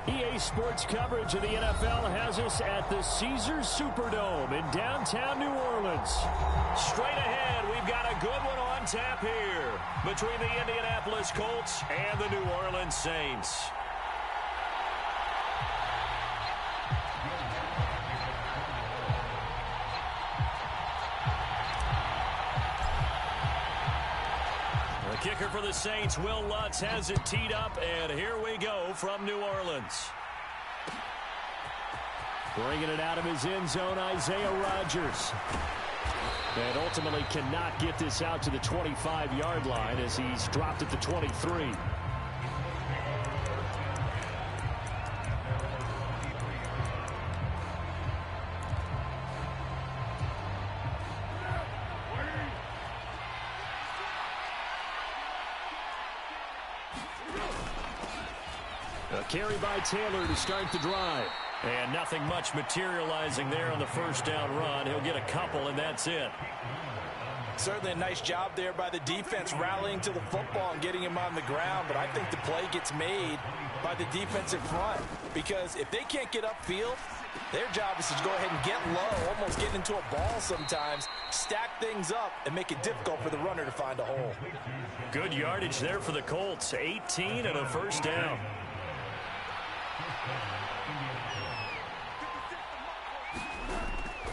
EA Sports coverage of the NFL has us at the Caesars Superdome in downtown New Orleans. Straight ahead, we've got a good one on tap here between the Indianapolis Colts and the New Orleans Saints. The kicker for the Saints, Will Lutz, has it teed up, and here we go from New Orleans. Bringing it out of his end zone, Isaiah Rodgers. And ultimately cannot get this out to the 25-yard line as he's dropped at the 23. A carry by Taylor to start the drive. And nothing much materializing there on the first down run. He'll get a couple, and that's it. Certainly a nice job there by the defense rallying to the football and getting him on the ground. But I think the play gets made by the defensive front. Because if they can't get upfield, their job is to go ahead and get low, almost get into a ball sometimes, stack things up, and make it difficult for the runner to find a hole. Good yardage there for the Colts. 18 and a first down.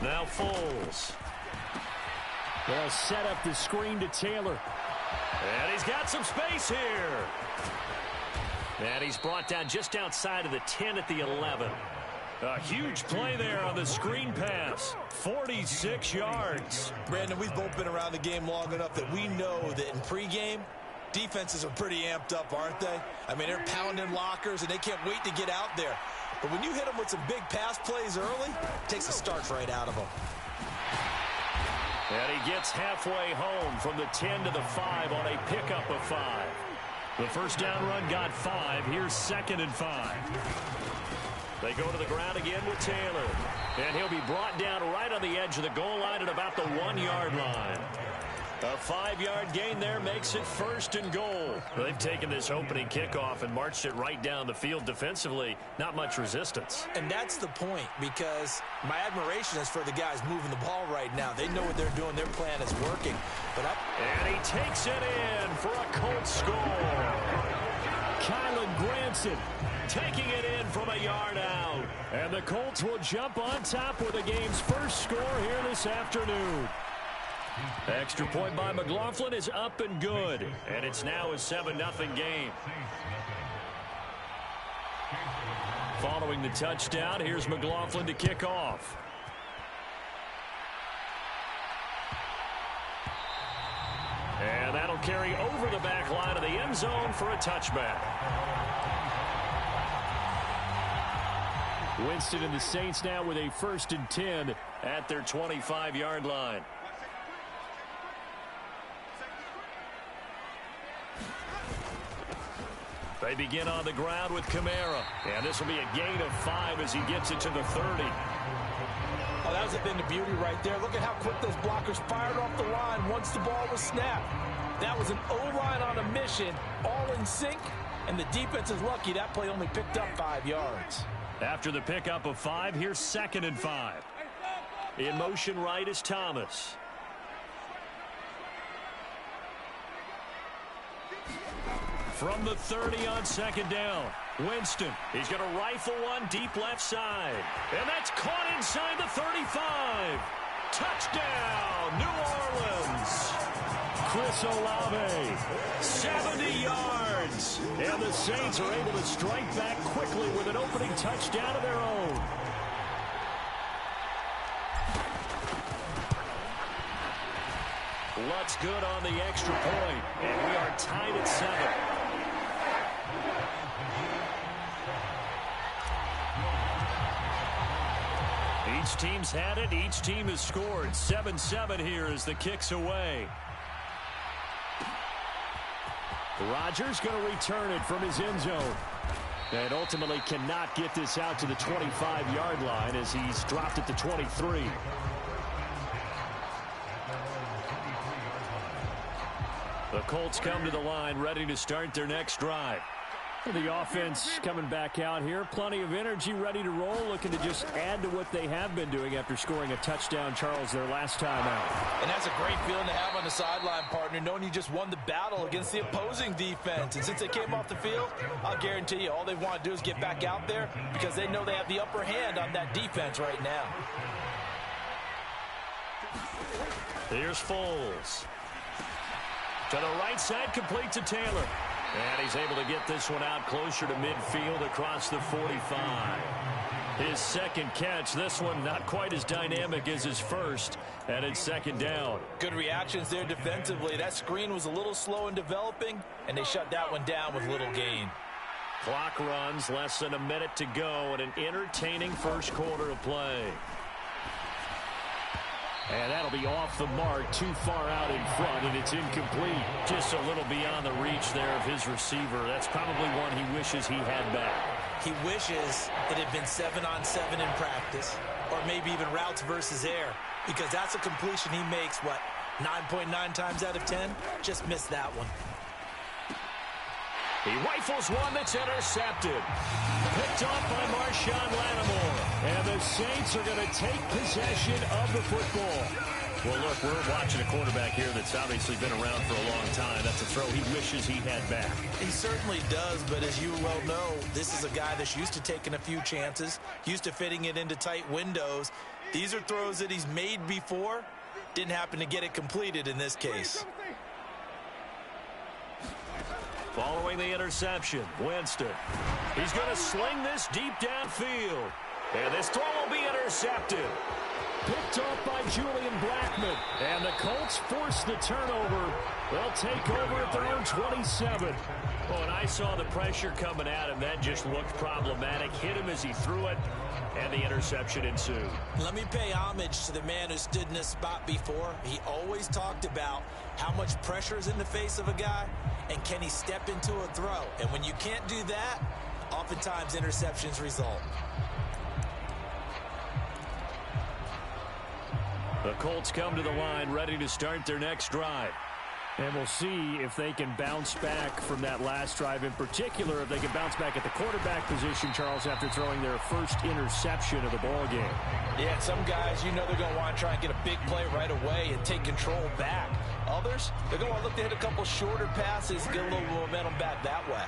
Now Foles. They'll set up the screen to Taylor. And he's got some space here. And he's brought down just outside of the 10 at the 11. A huge play there on the screen pass. 46 yards. Brandon, we've both been around the game long enough that we know that in pregame, defenses are pretty amped up, aren't they? I mean, they're pounding lockers, and they can't wait to get out there. But when you hit them with some big pass plays early, it takes the starch right out of them. And he gets halfway home from the 10 to the 5 on a pickup of 5. The first down run got 5. Here's 2nd and 5. They go to the ground again with Taylor. And he'll be brought down right on the edge of the goal line at about the 1-yard line. A 5-yard gain there makes it 1st and goal. They've taken this opening kickoff and marched it right down the field defensively. Not much resistance. And that's the point, because my admiration is for the guys moving the ball right now. They know what they're doing. Their plan is working. And he takes it in for a Colts score. Kylan Granson taking it in from a yard out. And the Colts will jump on top with the game's first score here this afternoon. Extra point by McLaughlin is up and good. And it's now a 7-0 game. Following the touchdown, here's McLaughlin to kick off. And that'll carry over the back line of the end zone for a touchback. Winston and the Saints now with a 1st and 10 at their 25-yard line. They begin on the ground with Kamara. And this will be a gain of 5 as he gets it to the 30. Oh, that was a bit of beauty right there. Look at how quick those blockers fired off the line once the ball was snapped. That was an O-line on a mission, all in sync, and the defense is lucky that play only picked up 5 yards. After the pickup of 5, here's 2nd and 5. In motion right is Thomas. From the 30 on 2nd down, Winston. He's going to rifle one deep left side. And that's caught inside the 35. Touchdown, New Orleans. Chris Olave, 70 yards. And the Saints are able to strike back quickly with an opening touchdown of their own. Lutz good on the extra point. And we are tied at 7. Each team's had it. Each team has scored. 7-7 here as the kick's away. Rodgers going to return it from his end zone. And ultimately cannot get this out to the 25-yard line as he's dropped at the 23. The Colts come to the line ready to start their next drive. The offense coming back out here. Plenty of energy, ready to roll, looking to just add to what they have been doing after scoring a touchdown, Charles, their last time out. And that's a great feeling to have on the sideline, partner, knowing you just won the battle against the opposing defense. And since they came off the field, I'll guarantee you all they want to do is get back out there because they know they have the upper hand on that defense right now. Here's Foles. To the right side, complete to Taylor. And he's able to get this one out closer to midfield across the 45. His second catch, this one not quite as dynamic as his first, and it's second down. Good reactions there defensively. That screen was a little slow in developing, and they shut that one down with little gain. Clock runs, less than a minute to go, and an entertaining first quarter of play. And that'll be off the mark, too far out in front, and it's incomplete. Just a little beyond the reach there of his receiver. That's probably one he wishes he had back. He wishes it had been 7-on-7 in practice, or maybe even routes versus air, because that's a completion he makes, 9.9 times out of 10? Just missed that one. He rifles one that's intercepted. Picked off by Marshawn Lattimore. And the Saints are going to take possession of the football. Well, look, we're watching a quarterback here that's obviously been around for a long time. That's a throw he wishes he had back. He certainly does, but as you well know, this is a guy that's used to taking a few chances, used to fitting it into tight windows. These are throws that he's made before. Didn't happen to get it completed in this case. Following the interception, Winston. He's going to sling this deep downfield. And this throw will be intercepted. Picked off by Julian Blackmon. And the Colts force the turnover. They'll take over at their own 27. Oh, and I saw the pressure coming at him. That just looked problematic. Hit him as he threw it. And the interception ensued. Let me pay homage to the man who stood in this spot before. He always talked about how much pressure is in the face of a guy, and can he step into a throw. And when you can't do that, oftentimes interceptions result. The Colts come to the line, ready to start their next drive. And we'll see if they can bounce back from that last drive. In particular, if they can bounce back at the quarterback position, Charles, after throwing their first interception of the ball game. Yeah, some guys, you know they're going to want to try and get a big play right away and take control back. Others, they're going to want to look to hit a couple shorter passes, get a little momentum back that way.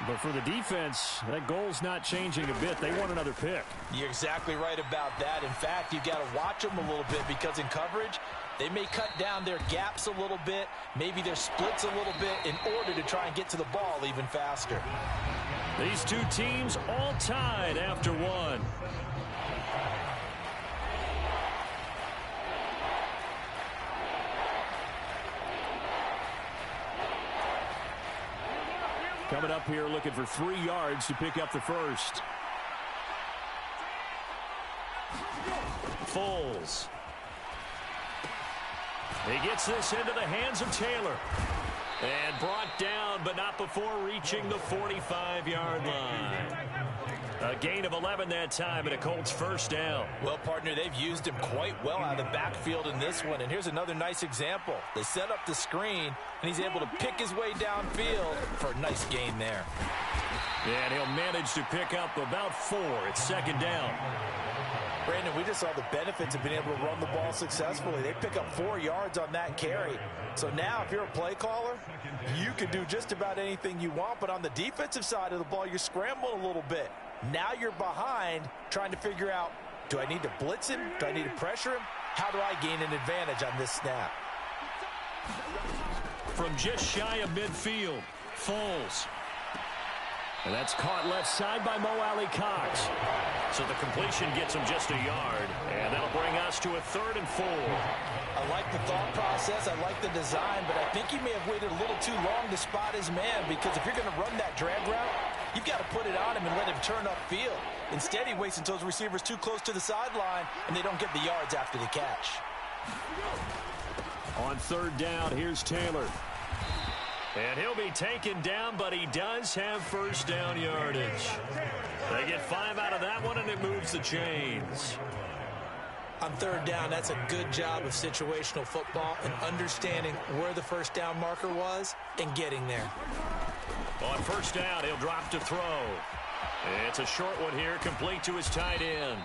But for the defense, that goal's not changing a bit. They want another pick. You're exactly right about that. In fact, you've got to watch them a little bit because in coverage, they may cut down their gaps a little bit, maybe their splits a little bit in order to try and get to the ball even faster. These two teams all tied after one. Coming up here looking for 3 yards to pick up the first. Foles. He gets this into the hands of Taylor. And brought down, but not before reaching the 45-yard line. A gain of 11 that time, and a Colts first down. Well, partner, they've used him quite well out of the backfield in this one. And here's another nice example. They set up the screen, and he's able to pick his way downfield for a nice gain there. And he'll manage to pick up about 4. It's second down. Brandon, we just saw the benefits of being able to run the ball successfully. They pick up 4 yards on that carry. So now if you're a play caller, you can do just about anything you want. But on the defensive side of the ball, you're scrambling a little bit. Now you're behind trying to figure out, do I need to blitz him? Do I need to pressure him? How do I gain an advantage on this snap? From just shy of midfield, Foles. And that's caught left side by Mo Alley Cox. So the completion gets him just a yard. And that'll bring us to a 3rd and 4. I like the thought process. I like the design. But I think he may have waited a little too long to spot his man. Because if you're going to run that drag route, you've got to put it on him and let him turn upfield. Instead, he waits until his receiver's too close to the sideline, and they don't get the yards after the catch. On 3rd down, here's Taylor. And he'll be taken down, but he does have first down yardage. They get 5 out of that one, and it moves the chains. On 3rd down, that's a good job of situational football and understanding where the first down marker was and getting there. On first down, he'll drop to throw. It's a short one here, complete to his tight end.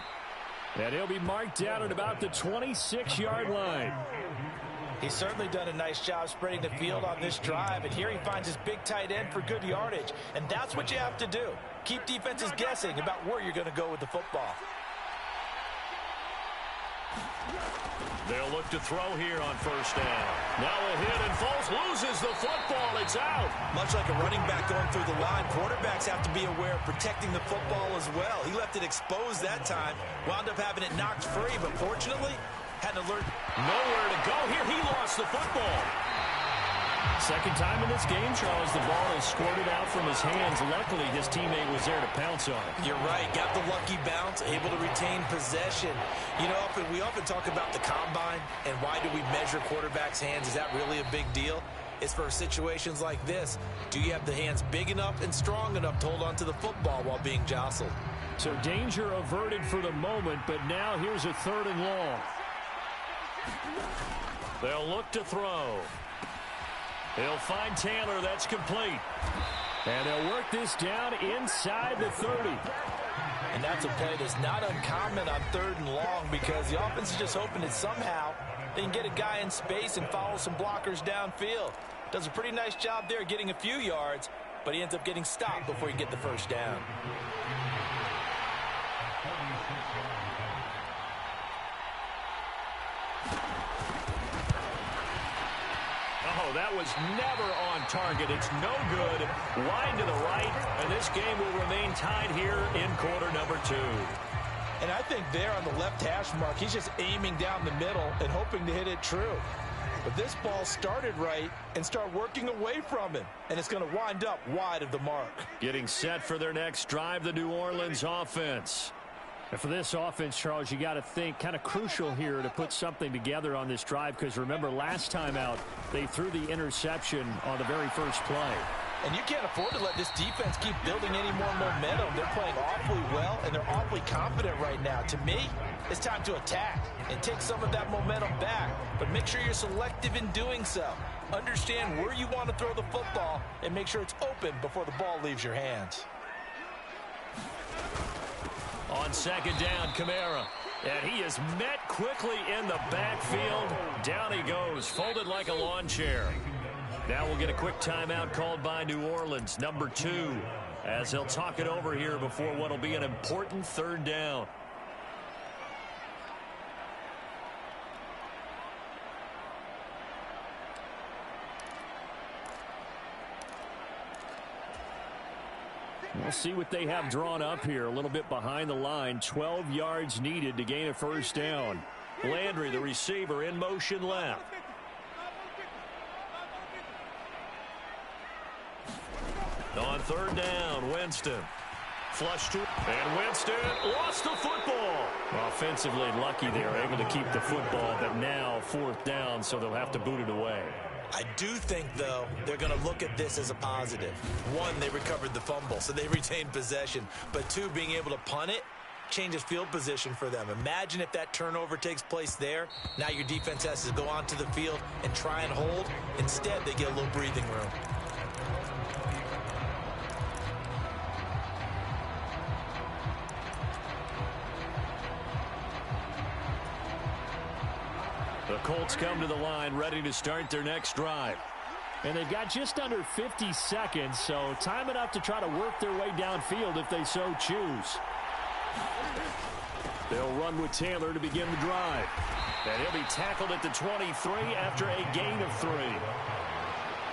And he'll be marked down at about the 26-yard line. He's certainly done a nice job spreading the field on this drive, and here he finds his big tight end for good yardage. And that's what you have to do. Keep defenses guessing about where you're going to go with the football. They'll look to throw here on first down. Now a hit, and Foles loses the football. It's out. Much like a running back going through the line, quarterbacks have to be aware of protecting the football as well. He left it exposed that time, wound up having it knocked free, but fortunately, had an alert. Nowhere to go here. He lost the football. Second time in this game, Charles, the ball is squirted out from his hands. Luckily, his teammate was there to pounce on it. You're right. Got the lucky bounce, able to retain possession. You know, we often talk about the combine and why do we measure quarterbacks' hands. Is that really a big deal? It's for situations like this. Do you have the hands big enough and strong enough to hold on to the football while being jostled? So danger averted for the moment, but now here's a 3rd and long. They'll look to throw. He'll find Taylor. That's complete. And they'll work this down inside the 30. And that's a play that's not uncommon on 3rd and long because the offense is just hoping that somehow they can get a guy in space and follow some blockers downfield. Does a pretty nice job there getting a few yards, but he ends up getting stopped before he get the first down. Oh, that was never on target. It's no good. Wide to the right, and this game will remain tied here in quarter number 2. And I think there on the left hash mark, he's just aiming down the middle and hoping to hit it true. But this ball started right and started working away from him, and it's going to wind up wide of the mark. Getting set for their next drive, the New Orleans offense. And for this offense, Charles, you got to think kind of crucial here to put something together on this drive because remember last time out they threw the interception on the very first play. And you can't afford to let this defense keep building any more momentum. They're playing awfully well, and they're awfully confident right now. To me, it's time to attack and take some of that momentum back, but make sure you're selective in doing so. Understand where you want to throw the football and make sure it's open before the ball leaves your hands. On second down, Kamara. And he is met quickly in the backfield. Down he goes, folded like a lawn chair. Now we'll get a quick timeout called by New Orleans, number 2, as they'll talk it over here before what will be an important 3rd down. We'll see what they have drawn up here. A little bit behind the line. 12 yards needed to gain a first down. Landry, the receiver, in motion left. On 3rd down, Winston. Flush to, and Winston lost the football. Offensively lucky they are able to keep the football, but now 4th down, so they'll have to boot it away. I do think, though, they're going to look at this as a positive. 1, they recovered the fumble, so they retained possession. But 2, being able to punt it changes field position for them. Imagine if that turnover takes place there. Now your defense has to go onto the field and try and hold. Instead, they get a little breathing room. The Colts come to the line ready to start their next drive. And they've got just under 50 seconds, so time enough to try to work their way downfield if they so choose. They'll run with Taylor to begin the drive. And he'll be tackled at the 23 after a gain of 3.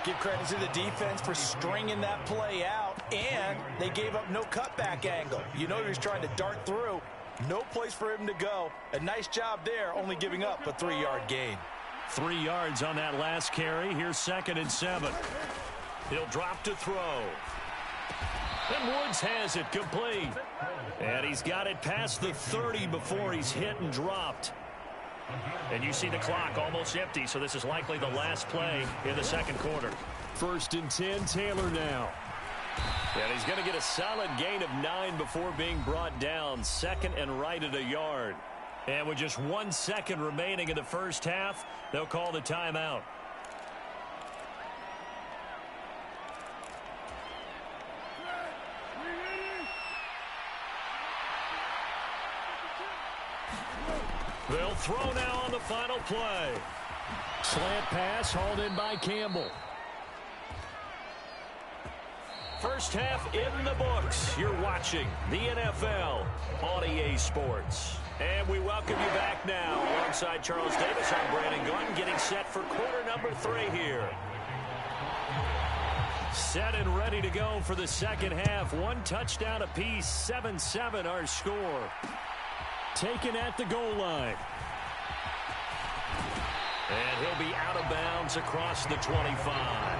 Give credit to the defense for stringing that play out, and they gave up no cutback angle. You know he was trying to dart through. No place for him to go. A nice job there, only giving up a 3-yard gain. 3 yards on that last carry. Here's 2nd and 7. He'll drop to throw. And Woods has it complete. And he's got it past the 30 before he's hit and dropped. And you see the clock almost empty, so this is likely the last play in the 2nd quarter. 1st and 10, Taylor now. And he's going to get a solid gain of 9 before being brought down. 2nd and right at a yard. And with just 1 second remaining in the first half, they'll call the timeout. They'll throw now on the final play. Slant pass hauled in by Campbell. First half in the books. You're watching the NFL on EA Sports. And we welcome you back now. Alongside Charles Davis, I'm Brandon Gordon, getting set for quarter number 3 here. Set and ready to go for the second half. 1 touchdown apiece, 7-7 our score. Taken at the goal line. And he'll be out of bounds across the 25.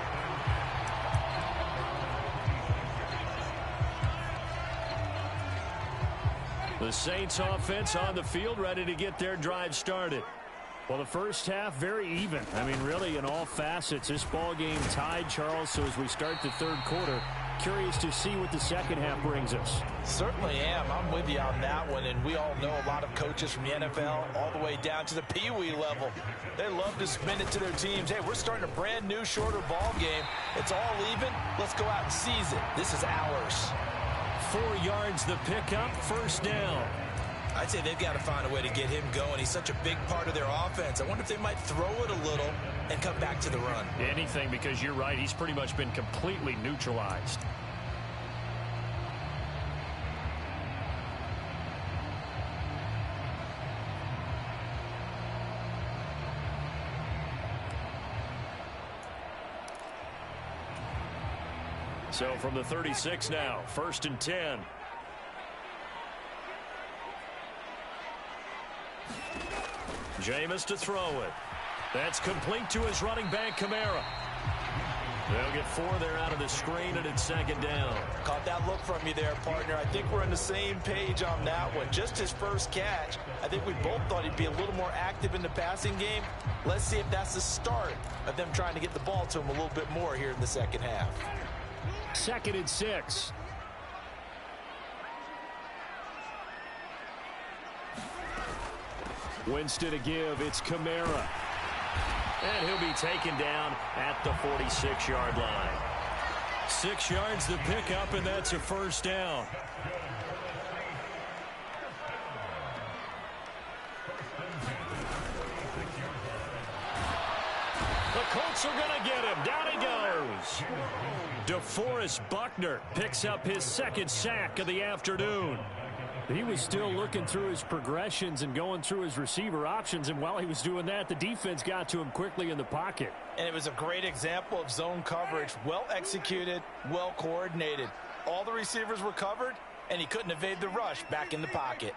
The Saints offense on the field, ready to get their drive started. Well, the first half, very even. I mean, really, in all facets, this ball game tied, Charles. So as we start the third quarter, curious to see what the second half brings us. Certainly am. I'm with you on that one. And we all know a lot of coaches from the NFL all the way down to the Pee-wee level. They love to spin it to their teams. Hey, we're starting a brand new, shorter ball game. It's all even. Let's go out and seize it. This is ours. 4 yards the pickup, first down. I'd say they've got to find a way to get him going. He's such a big part of their offense. I wonder if they might throw it a little and come back to the run. Anything, because you're right. He's pretty much been completely neutralized. So from the 36 now, 1st and 10. Jameis to throw it. That's complete to his running back, Kamara. They'll get 4 there out of the screen, and it's second down. Caught that look from you there, partner. I think we're on the same page on that one. Just his first catch. I think we both thought he'd be a little more active in the passing game. Let's see if that's the start of them trying to get the ball to him a little bit more here in the second half. 2nd and 6. Winston to give. It's Kamara. And he'll be taken down at the 46-yard line. 6 yards the pickup, and that's a first down. The Colts are going to get him. Down he goes. DeForest Buckner picks up his 2nd sack of the afternoon. He was still looking through his progressions and going through his receiver options, and while he was doing that, the defense got to him quickly in the pocket. And it was a great example of zone coverage. Well executed, well coordinated. All the receivers were covered, and he couldn't evade the rush back in the pocket.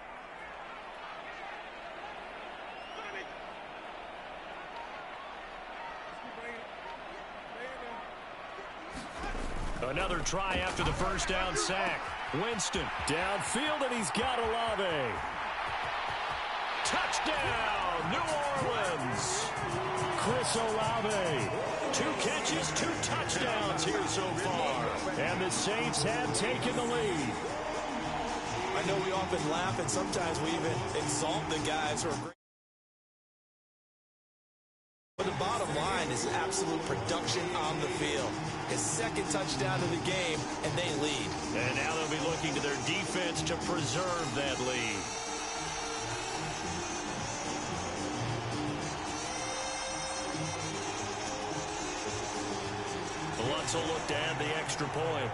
Another try after the first down sack. Winston downfield, and he's got Olave. Touchdown, New Orleans. Chris Olave. 2 catches, 2 touchdowns here so far. And the Saints have taken the lead. I know we often laugh, and sometimes we even exalt the guys who are great. But the bottom line is absolute production on the field. His 2nd touchdown of the game, and they lead. And now they'll be looking to their defense to preserve that lead. Lutz will look to add the extra point.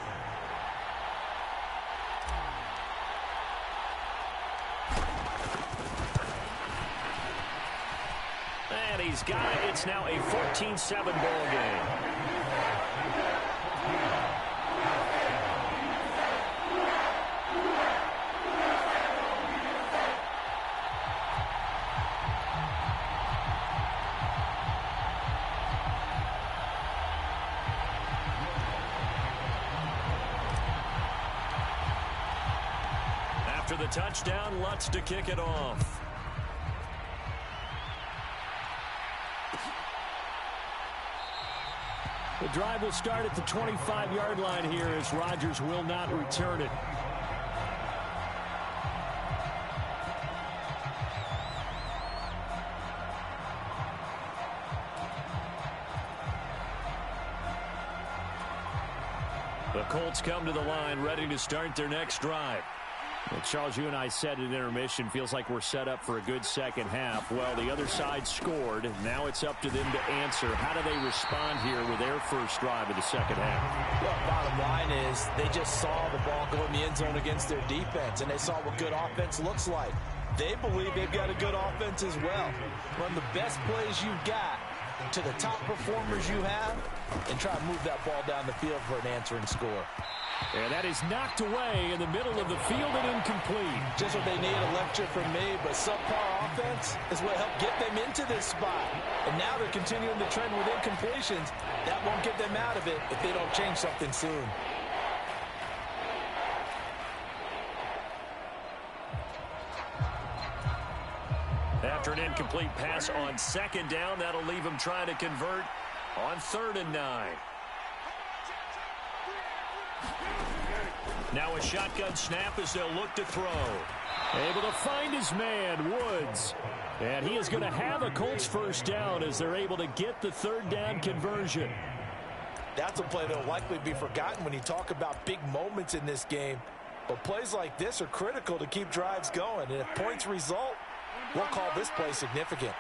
And he's got it. It's now a 14-7 ball game. After the touchdown, Lutz to kick it off. The drive will start at the 25-yard line here as Rodgers will not return it. The Colts come to the line ready to start their next drive. Well, Charles, you and I said at intermission, feels like we're set up for a good second half. Well, the other side scored. Now it's up to them to answer. How do they respond here with their first drive of the second half? Well, bottom line is they just saw the ball go in the end zone against their defense, and they saw what good offense looks like. They believe they've got a good offense as well. Run the best plays you've got to the top performers you have and try to move that ball down the field for an answering score. And that is knocked away in the middle of the field and incomplete. Just what they need, a lecture from me, but subpar offense is what helped get them into this spot. And now they're continuing the trend with incompletions. That won't get them out of it if they don't change something soon. After an incomplete pass on second down, that'll leave him trying to convert on 3rd and 9. Now a shotgun snap as they'll look to throw. Able to find his man, Woods. And he is going to have a Colts first down as they're able to get the 3rd down conversion. That's a play that will likely be forgotten when you talk about big moments in this game. But plays like this are critical to keep drives going. And if points result, we'll call this play significant.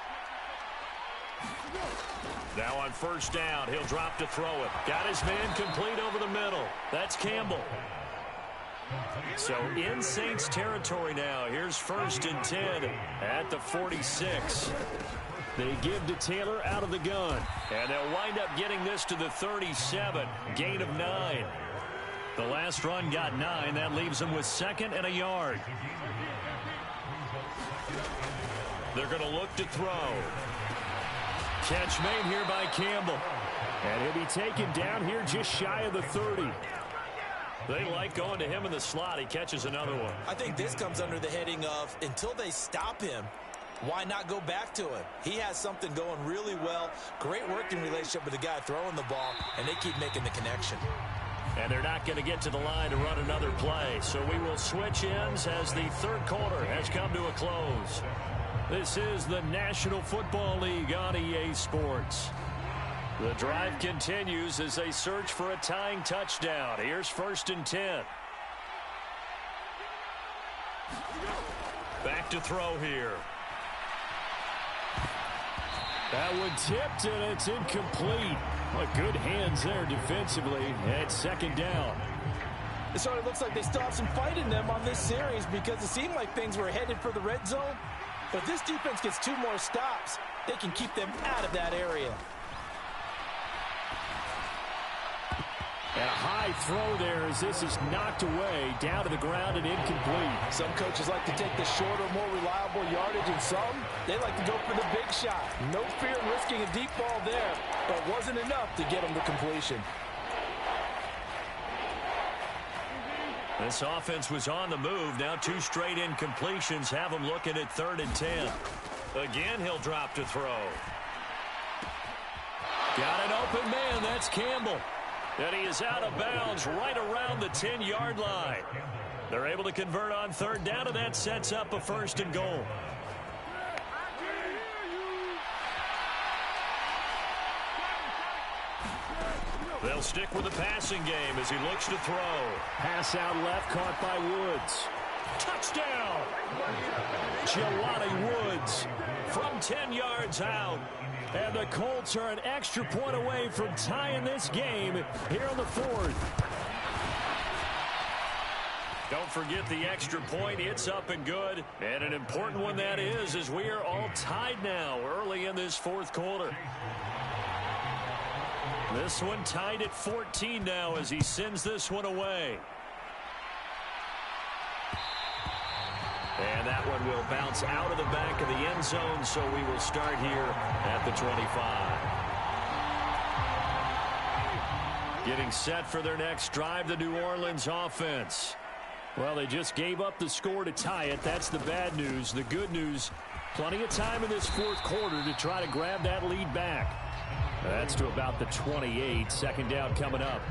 Now on 1st down, he'll drop to throw it. Got his man complete over the middle. That's Campbell. So in Saints territory now. Here's 1st and 10 at the 46. They give to Taylor out of the gun. And they'll wind up getting this to the 37. Gain of 9. The last run got 9. That leaves them with 2nd and a yard. They're going to look to throw. Catch made here by Campbell. And he'll be taken down here just shy of the 30. They like going to him in the slot. He catches another one. I think this comes under the heading of until they stop him, why not go back to him? He has something going really well. Great working relationship with the guy throwing the ball, and they keep making the connection. And they're not going to get to the line to run another play. So we will switch ends as the 3rd quarter has come to a close. This is the National Football League on EA Sports. The drive continues as they search for a tying touchdown. Here's 1st and 10. Back to throw here. That one tipped, and it's incomplete. Well, good hands there defensively at 2nd down. It sort of looks like they still have some fight in them on this series because it seemed like things were headed for the red zone. But if this defense gets 2 more stops, they can keep them out of that area. And a high throw there as this is knocked away, down to the ground and incomplete. Some coaches like to take the shorter, more reliable yardage, and some, they like to go for the big shot. No fear in risking a deep ball there, but it wasn't enough to get them to completion. This offense was on the move. Now 2 straight incompletions have them looking at 3rd and 10. Again, he'll drop to throw. Got an open man. That's Campbell. And he is out of bounds right around the 10-yard line. They're able to convert on 3rd down, and that sets up a 1st and goal. They'll stick with the passing game as he looks to throw. Pass out left, caught by Woods. Touchdown! Jelani Woods from 10 yards out. And the Colts are an extra point away from tying this game here on the 4th. Don't forget the extra point. It's up and good. And an important one that is, as we are all tied now early in this 4th quarter. This one tied at 14 now as he sends this one away. And that one will bounce out of the back of the end zone, so we will start here at the 25. Getting set for their next drive, the New Orleans offense. Well, they just gave up the score to tie it. That's the bad news. The good news, plenty of time in this 4th quarter to try to grab that lead back. That's to about the 28. 2nd down coming up.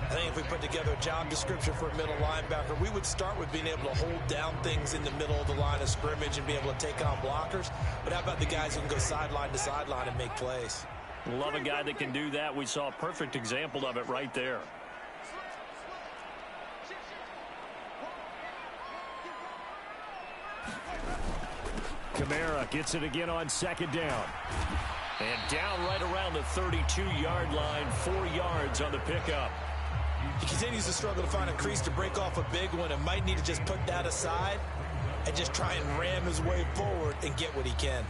I think if we put together a job description for a middle linebacker, we would start with being able to hold down things in the middle of the line of scrimmage and be able to take on blockers. But how about the guys who can go sideline to sideline and make plays? Love a guy that can do that. We saw a perfect example of it right there. Kamara gets it again on second down. And down right around the 32-yard line, 4 yards on the pickup. He continues to struggle to find a crease to break off a big one and might need to just put that aside and just try and ram his way forward and get what he can.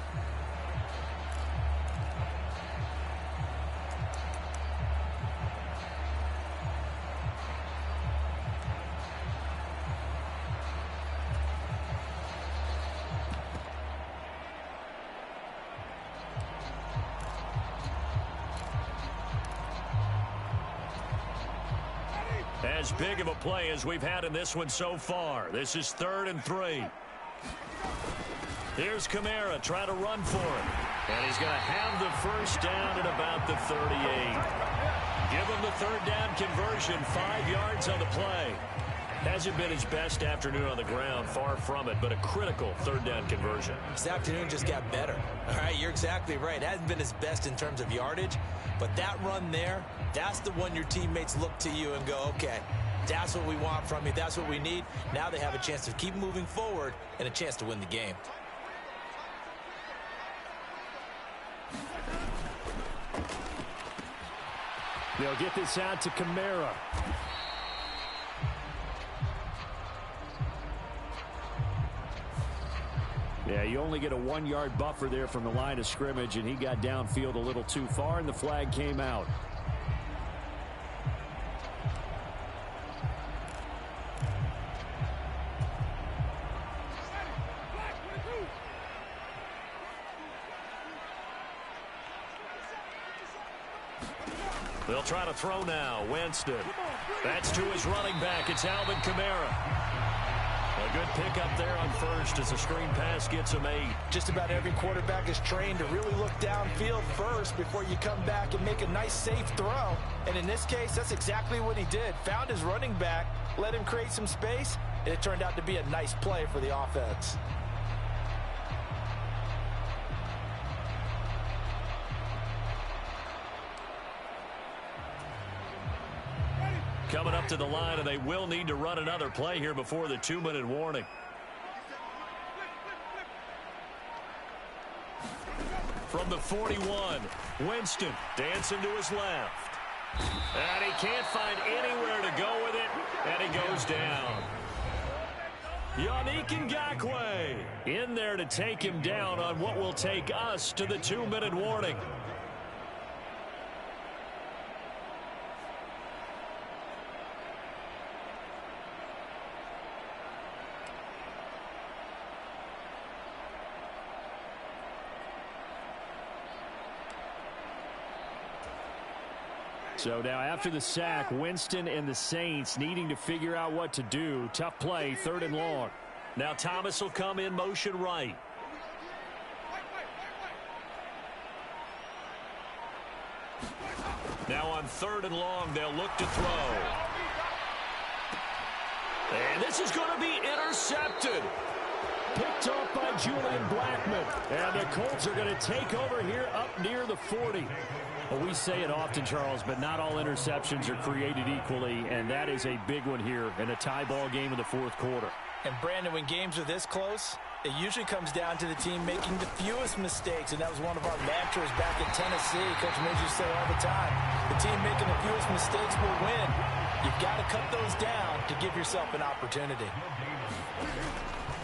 As big of a play as we've had in this one so far. This is 3rd and 3. Here's Kamara trying to run for him. And he's going to have the first down at about the 38. Give him the 3rd down conversion, 5 yards on the play. Hasn't been his best afternoon on the ground, far from it, but a critical 3rd down conversion. His afternoon just got better. All right, you're exactly right. It hasn't been his best in terms of yardage, but that run there, that's the one your teammates look to you and go, okay, that's what we want from you. That's what we need. Now they have a chance to keep moving forward and a chance to win the game. They'll get this out to Kamara. Yeah, you only get a 1-yard buffer there from the line of scrimmage, and he got downfield a little too far, and the flag came out. They'll try to throw now. Winston. That's to his running back. It's Alvin Kamara. A good pickup there on first as the screen pass gets him 8. Just about every quarterback is trained to really look downfield first before you come back and make a nice, safe throw. And in this case, that's exactly what he did. Found his running back, let him create some space, and it turned out to be a nice play for the offense. Coming up to the line, and they will need to run another play here before the 2-minute warning. From the 41, Winston dancing to his left. And he can't find anywhere to go with it, and he goes down. Yannick Ngakoue in there to take him down on what will take us to the 2-minute warning. So now after the sack, Winston and the Saints needing to figure out what to do. Tough play, 3rd and long. Now Thomas will come in motion right. Now on 3rd and long, they'll look to throw. And this is going to be intercepted. Picked off by Julian Blackman. And the Colts are going to take over here up near the 40. Well, we say it often, Charles, but not all interceptions are created equally, and that is a big one here in a tie ball game in the 4th quarter. And, Brandon, when games are this close, it usually comes down to the team making the fewest mistakes, and that was one of our mantras back in Tennessee. Coach Moore used to say all the time, the team making the fewest mistakes will win. You've got to cut those down to give yourself an opportunity.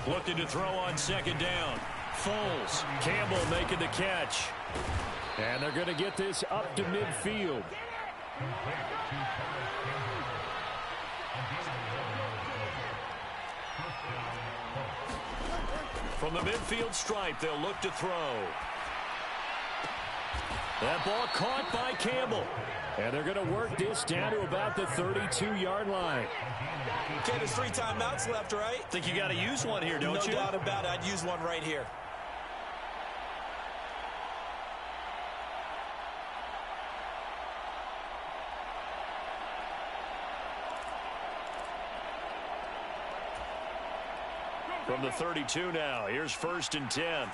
Looking to throw on 2nd down. Foles. Campbell making the catch. And they're going to get this up to midfield. From the midfield stripe, they'll look to throw. That ball caught by Campbell. And they're going to work this down to about the 32-yard line. Okay, there's 3 timeouts left, right? Think you got to use one here, don't you? No doubt about it. I'd use one right here. From the 32 now, here's 1st and 10.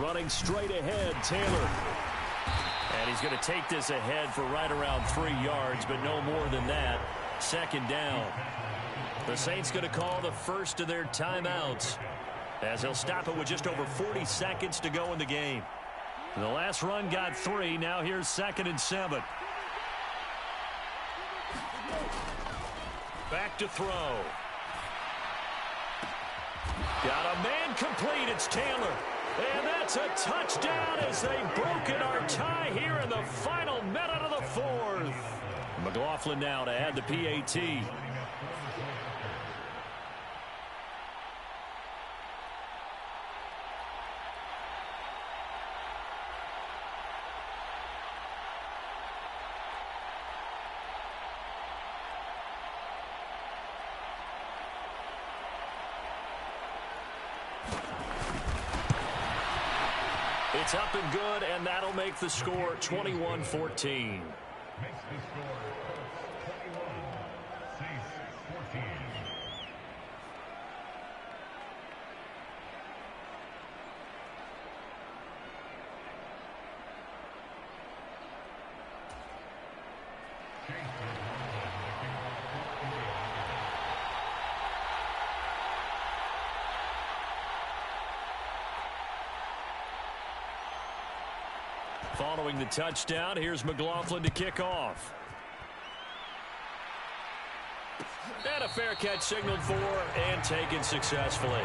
Running straight ahead, Taylor. And he's going to take this ahead for right around 3 yards, but no more than that. 2nd down. The Saints going to call the first of their timeouts, as they'll stop it with just over 40 seconds to go in the game. The last run got 3. Now here's 2nd and 7. Back to throw. Got a man complete. It's Taylor. And that's a touchdown as they've broken our tie here in the final minute of the 4th. McLaughlin now to add the PAT. It's up and good, and that'll make the score 21-14. Following the touchdown, here's McLaughlin to kick off. And a fair catch signaled for and taken successfully.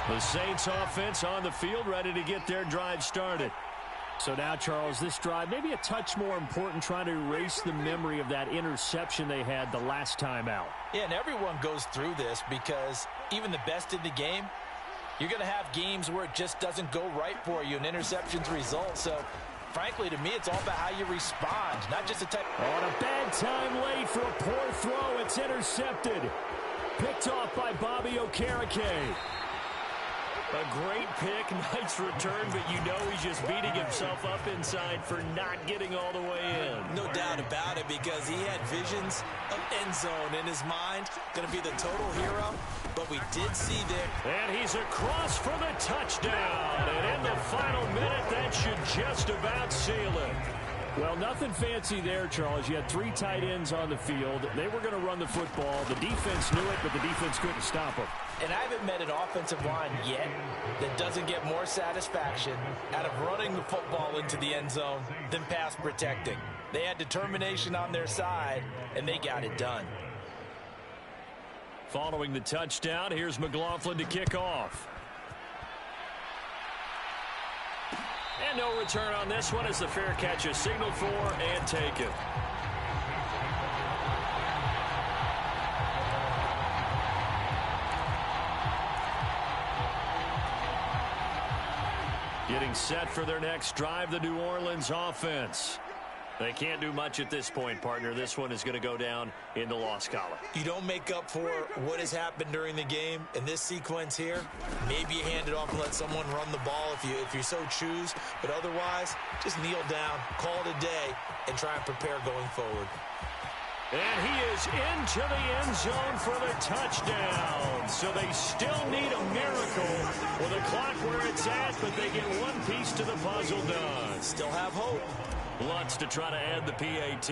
The Saints offense on the field, ready to get their drive started. So now, Charles, this drive maybe a touch more important, trying to erase the memory of that interception they had the last time out. Yeah, and everyone goes through this because even the best in the game, you're going to have games where it just doesn't go right for you and interceptions result. So, frankly, to me, it's all about how you respond, not just a type. On a bad time late for a poor throw. It's intercepted. Picked off by Bobby Okereke. A great pick, nice return, but you know he's just beating himself up inside for not getting all the way in. No doubt about it, because he had visions of end zone in his mind. Going to be the total hero, but we did see there. And he's across for the touchdown. And in the final minute, that should just about seal it. Well, nothing fancy there, Charles. You had 3 tight ends on the field. They were going to run the football. The defense knew it, but the defense couldn't stop them. And I haven't met an offensive line yet that doesn't get more satisfaction out of running the football into the end zone than pass protecting. They had determination on their side, and they got it done. Following the touchdown, here's McLaughlin to kick off. And no return on this one as the fair catch is signaled for and taken. Getting set for their next drive, the New Orleans offense. They can't do much at this point, partner. This one is going to go down in the loss column. You don't make up for what has happened during the game in this sequence here. Maybe you hand it off and let someone run the ball if you so choose. But otherwise, just kneel down, call it a day, and try and prepare going forward. And he is into the end zone for the touchdown. So they still need a miracle with the clock where it's at, but they get one piece to the puzzle done. Still have hope. Lutz to try to add the PAT.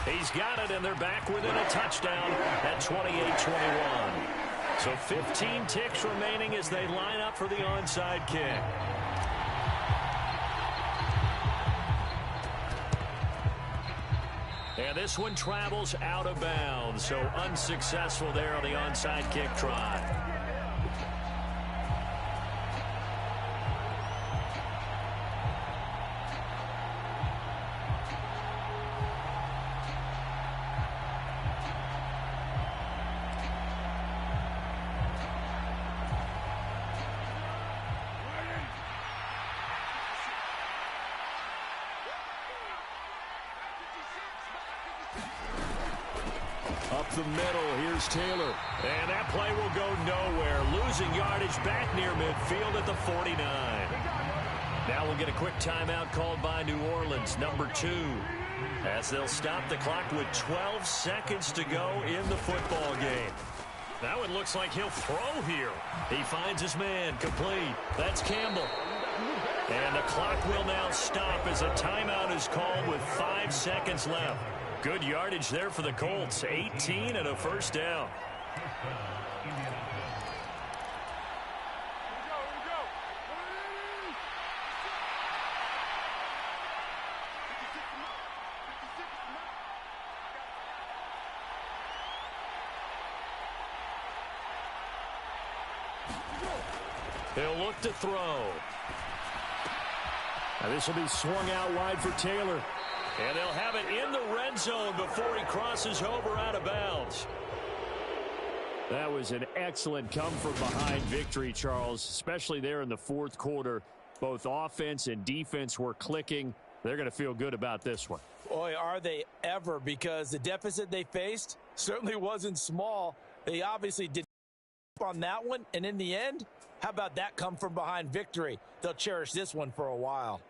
He's got it, and they're back within a touchdown at 28-21. So 15 ticks remaining as they line up for the onside kick. And this one travels out of bounds, so unsuccessful there on the onside kick try. Up the middle, here's Taylor. And that play will go nowhere. Losing yardage back near midfield at the 49. Now we'll get a quick timeout called by New Orleans, number 2. As they'll stop the clock with 12 seconds to go in the football game. Now it looks like he'll throw here. He finds his man, complete. That's Campbell. And the clock will now stop as a timeout is called with 5 seconds left. Good yardage there for the Colts. 18 and a first down. He'll look to throw. Now this will be swung out wide for Taylor. And they'll have it in the red zone before he crosses over out of bounds. That was an excellent come-from-behind victory, Charles, especially there in the fourth quarter. Both offense and defense were clicking. They're going to feel good about this one. Boy, are they ever, because the deficit they faced certainly wasn't small. They obviously did on that one, and in the end, how about that come-from-behind victory? They'll cherish this one for a while.